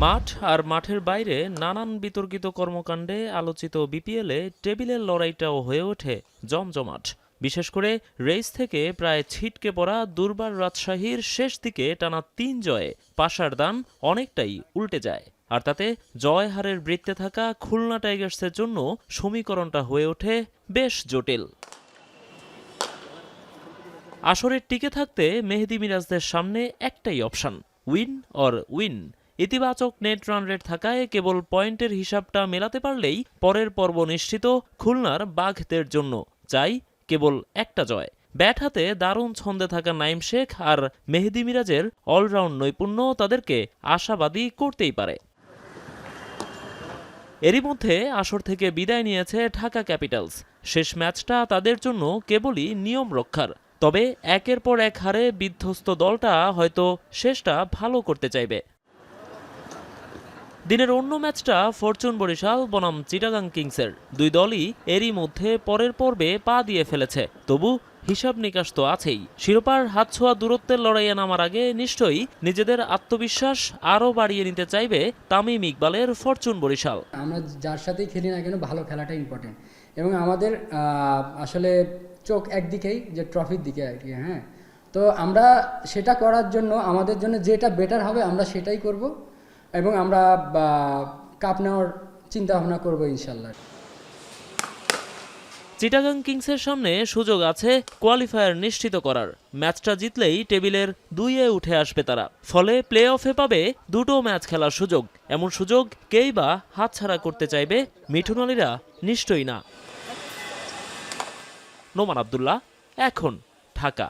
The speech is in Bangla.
মাঠ আর মাঠের বাইরে নানান বিতর্কিত কর্মকাণ্ডে আলোচিত বিপিএলে টেবিলের লড়াইটাও হয়ে ওঠে জমজমাট। বিশেষ করে রেস থেকে প্রায় ছিটকে পড়া দুর্বার রাজশাহীর শেষ দিকে টানা ৩ জয়ে পাশার দান অনেকটাই উল্টে যায়। আর তাতে জয় হারের বৃত্তে থাকা খুলনা টাইগার্সের জন্য সমীকরণটা হয়ে ওঠে বেশ জটিল। আসরের টিকে থাকতে মেহেদী মিরাজদের সামনে একটাই অপশন, উইন অর উইন। ইতিবাচক নেট রান রেট থাকায় কেবল পয়েন্টের হিসাবটা মেলাতে পারলেই পরের পর্ব নিশ্চিত খুলনার বাঘদের জন্য। চাই কেবল একটা জয়। ব্যাট হাতে দারুণ ছন্দে থাকা নাইম শেখ আর মেহেদী মিরাজের অলরাউন্ড নৈপুণ্য তাদেরকে আশাবাদী করতেই পারে। এরই মধ্যে আসর থেকে বিদায় নিয়েছে ঢাকা ক্যাপিটালস। শেষ ম্যাচটা তাদের জন্য কেবলই নিয়ম রক্ষার। তবে একের পর এক হারে বিধ্বস্ত দলটা হয়তো শেষটা ভালো করতে চাইবে। দিনের অন্য ম্যাচটা ফরচুন বরিশাল বনাম চিটাগাং কিংসের। দুই দলই এরই মধ্যে পরের পর্বে পা দিয়ে ফেলেছে। তবু হিসাব নিকাশ তো আছেই। শিরোপার হাতছোঁয়া দূরত্বের লড়াইয়ে নামার আগে নিশ্চয়ই নিজেদের আত্মবিশ্বাস আরও বাড়িয়ে নিতে চাইবে তামিম ইকবালের ফরচুন বরিশাল। আমরা যার সাথেই খেলি না কেন ভালো খেলাটা ইম্পর্টেন্ট, এবং আমাদের আসলে চোখ একদিকেই, যে ট্রফির দিকে আর কি। হ্যাঁ, তো আমরা সেটা করার জন্য আমাদের জন্য যেটা বেটার হবে আমরা সেটাই করব, এবং আমরা কাপ নেওয়ার চিন্তা ভাবনা করবো ইনশাল্লাহ। চিটাগাং কিংসের সামনে সুযোগ আছে কোয়ালিফায়ার নিশ্চিত করার। ম্যাচটা জিতলেই টেবিলের 2-এ উঠে আসবে তারা। ফলে প্লে অফে পাবে দুটো ম্যাচ খেলার সুযোগ। এমন সুযোগ কেই বা হাতছাড়া করতে চাইবে? মিঠুন আলীরা নিশ্চয়ই না। নোমান আব্দুল্লাহ, এখন, ঢাকা।